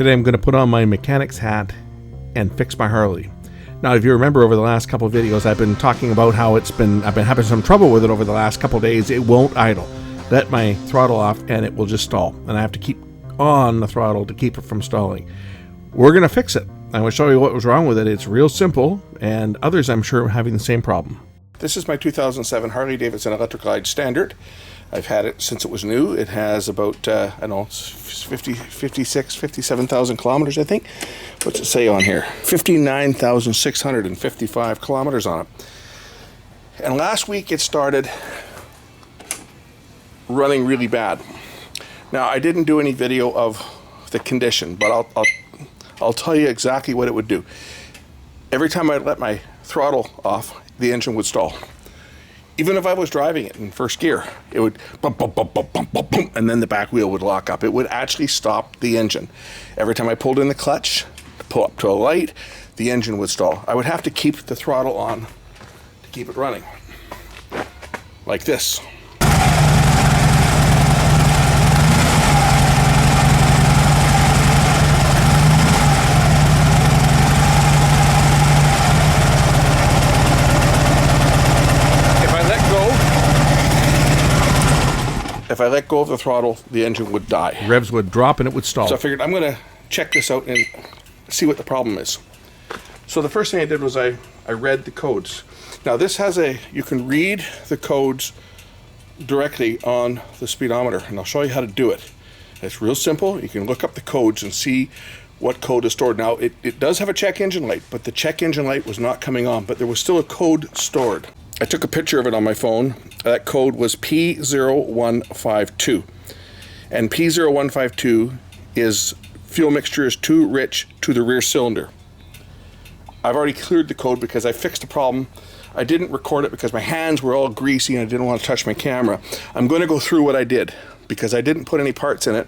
Today I'm going to put on my mechanic's hat and fix my Harley. Now, if you remember over the last couple of videos, I've been talking about how I've been having some trouble with it over the last couple of days. It won't idle. Let my throttle off and it will just stall. And I have to keep on the throttle to keep it from stalling. We're going to fix it. I'm going to show you what was wrong with it. It's real simple, and others I'm sure are having the same problem. This is my 2007 Harley Davidson Electric Glide Standard. I've had it since it was new. It has about, 57,000 kilometers, I think. What's it say on here? 59,655 kilometers on it. And last week it started running really bad. Now, I didn't do any video of the condition, but I'll tell you exactly what it would do. Every time I let my throttle off, the engine would stall. Even if I was driving it in first gear, it would bump, bump, bump, bump, bump, bump, bump, and then the back wheel would lock up. It would actually stop the engine. Every time I pulled in the clutch, pull up to a light, the engine would stall. I would have to keep the throttle on to keep it running. Like this. If I let go of the throttle, the engine would die. Revs would drop and it would stall. So I figured I'm going to check this out and see what the problem is. So the first thing I did was I read the codes. Now this has you can read the codes directly on the speedometer, and I'll show you how to do it. It's real simple. You can look up the codes and see what code is stored. Now it does have a check engine light, but the check engine light was not coming on, but there was still a code stored. I took a picture of it on my phone. That code was P0152. And P0152 is fuel mixture is too rich to the rear cylinder. I've already cleared the code because I fixed the problem. I didn't record it because my hands were all greasy and I didn't want to touch my camera. I'm going to go through what I did because I didn't put any parts in it.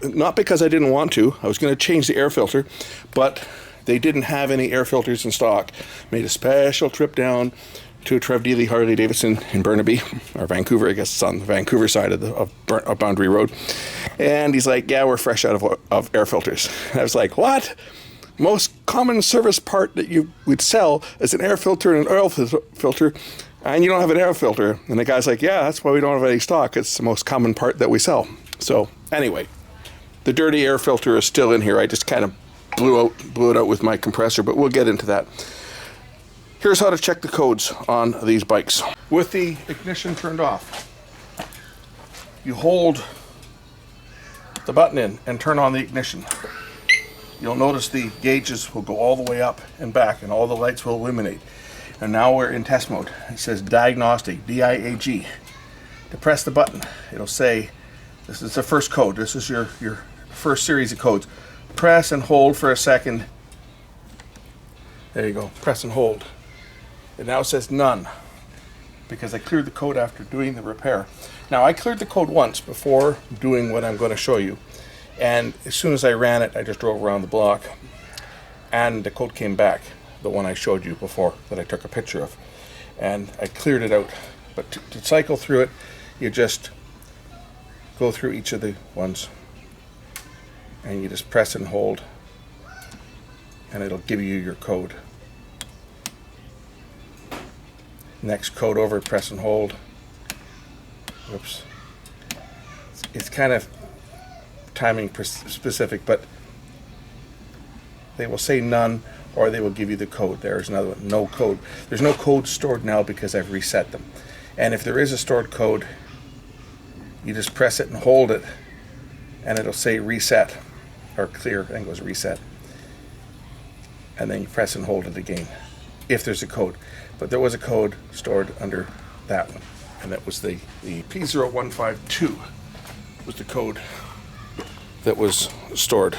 Not because I didn't want to. I was going to change the air filter, but they didn't have any air filters in stock. Made a special trip down to a Trev Dealey Harley Davidson in Burnaby, or Vancouver, I guess it's on the Vancouver side of Boundary Road. And he's like, yeah, we're fresh out of air filters. And I was like, what? Most common service part that you would sell is an air filter and an oil filter, and you don't have an air filter. And the guy's like, yeah, that's why we don't have any stock. It's the most common part that we sell. So anyway, the dirty air filter is still in here. I just kind of blew it out with my compressor, but we'll get into that. Here's how to check the codes on these bikes. With the ignition turned off, you hold the button in and turn on the ignition. You'll notice the gauges will go all the way up and back and all the lights will illuminate. And now we're in test mode. It says diagnostic, D-I-A-G. To press the button, it'll say, this is the first code. This is your first series of codes. Press and hold for a second. There you go, press and hold. It now says none because I cleared the code after doing the repair. Now I cleared the code once before doing what I'm going to show you, and as soon as I ran it I just drove around the block and the code came back, the one I showed you before that I took a picture of, and I cleared it out. But to cycle through it, you just go through each of the ones and you just press and hold and it'll give you your code. Next code over, press and hold. Whoops. It's kind of timing specific, but they will say none or they will give you the code. There's another one, no code. There's no code stored now because I've reset them. And if there is a stored code, you just press it and hold it and it'll say reset or clear, I think it was reset. And then you press and hold it again if there's a code. But there was a code stored under that one, and that was the P0152 was the code that was stored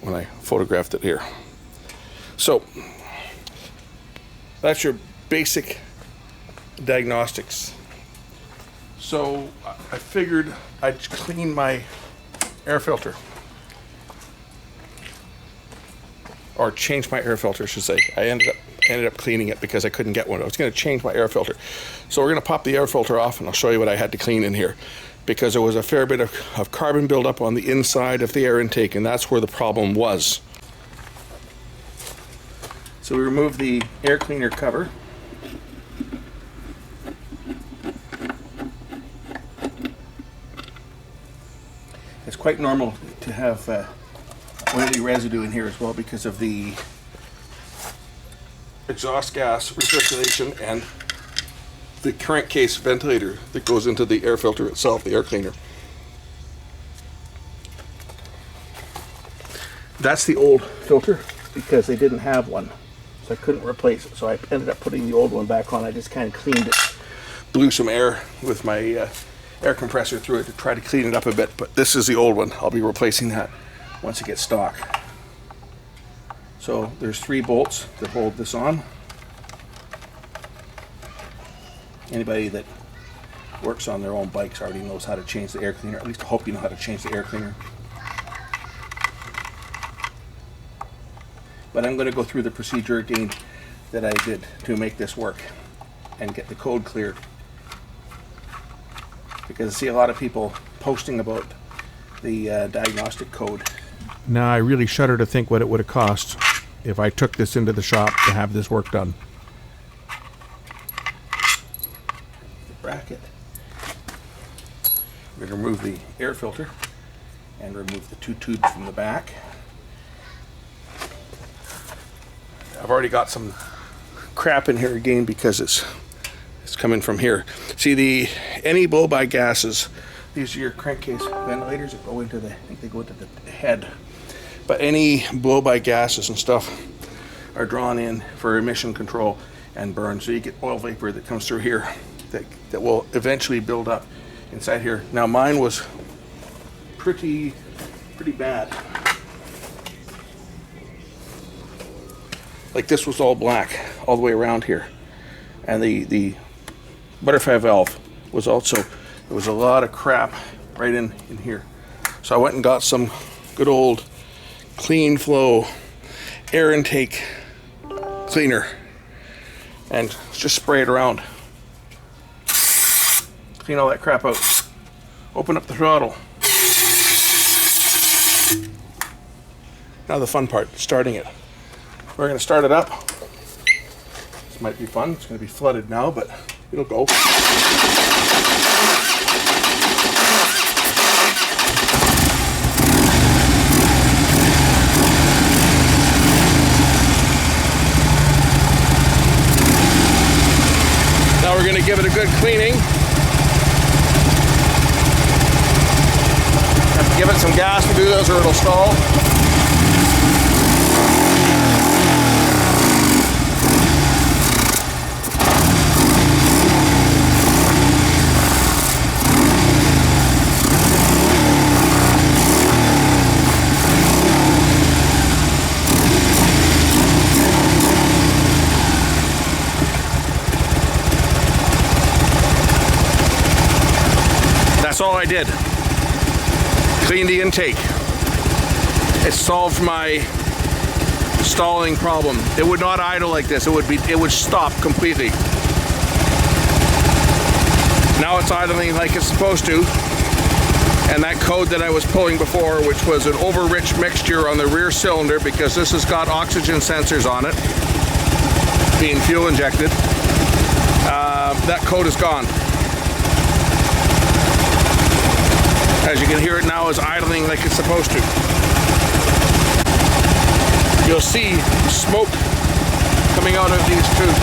when I photographed it here. So that's your basic diagnostics. So I figured I'd clean my air filter, or change my air filter, I should say. I ended up cleaning it because I couldn't get one. I was going to change my air filter. So we're going to pop the air filter off and I'll show you what I had to clean in here. because there was a fair bit of carbon buildup on the inside of the air intake, and that's where the problem was. So we removed the air cleaner cover. It's quite normal to have oily residue in here as well because of the exhaust gas recirculation and the crankcase ventilator that goes into the air filter itself, the air cleaner. That's the old filter because they didn't have one, so I couldn't replace it. So I ended up putting the old one back on. I just kind of cleaned it, blew some air with my air compressor through it to try to clean it up a bit, but this is the old one. I'll be replacing that once it gets stock. So there's 3 bolts that hold this on. Anybody that works on their own bikes already knows how to change the air cleaner. At least I hope you know how to change the air cleaner. But I'm going to go through the procedure again that I did to make this work and get the code cleared. Because I see a lot of people posting about the diagnostic code. Now I really shudder to think what it would have cost if I took this into the shop to have this work done. The bracket. We're going to remove the air filter and remove the 2 tubes from the back. I've already got some crap in here again because it's coming from here. See, any blow-by gases, these are your crankcase ventilators that go into I think they go into the head. But any blow-by gases and stuff are drawn in for emission control and burn. So you get oil vapor that comes through here that will eventually build up inside here. Now mine was pretty bad. Like this was all black all the way around here. And the butterfly valve was also, there was a lot of crap right in here. So I went and got some good old clean flow air intake cleaner and just spray it around. Clean all that crap out. Open up the throttle. Now the fun part, starting it. We're going to start it up. This might be fun. It's going to be flooded now, but it'll go. Now we're going to give it a good cleaning. Have to give it some gas to do this or it'll stall. That's all I did. Clean the intake. It solved my stalling problem. It would not idle like this. It would stop completely. Now it's idling like it's supposed to. And that code that I was pulling before, which was an over-rich mixture on the rear cylinder, because this has got oxygen sensors on it, being fuel injected, that code is gone. As you can hear, it now is idling like it's supposed to. You'll see smoke coming out of these tubes.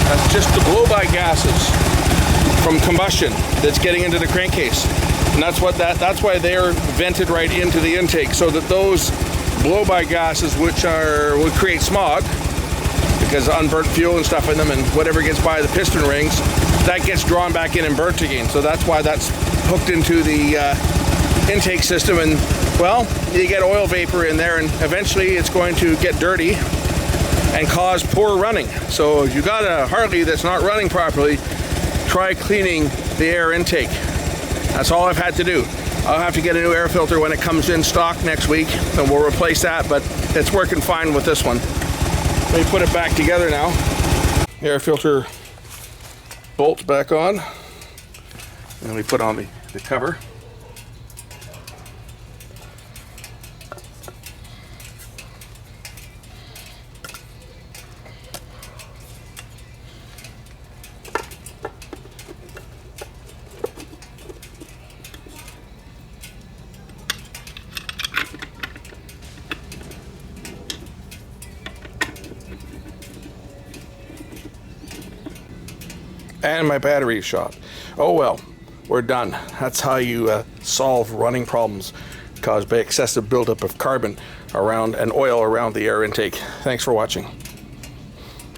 That's just the blow-by gases from combustion that's getting into the crankcase. And that's why they're vented right into the intake, so that those blow-by gases, which would create smog, because unburnt fuel and stuff in them, and whatever gets by the piston rings, that gets drawn back in and burnt again. So that's why that's hooked into the intake system, and well, you get oil vapor in there, and eventually it's going to get dirty and cause poor running. So if you got a Harley that's not running properly, try cleaning the air intake. That's all I've had to do. I'll have to get a new air filter when it comes in stock next week, and we'll replace that, but it's working fine with this one. Let me put it back together now. Air filter bolt back on. And we put on the cover. And my battery shot. Oh well, we're done. That's how you solve running problems caused by excessive buildup of carbon around and oil around the air intake. Thanks for watching.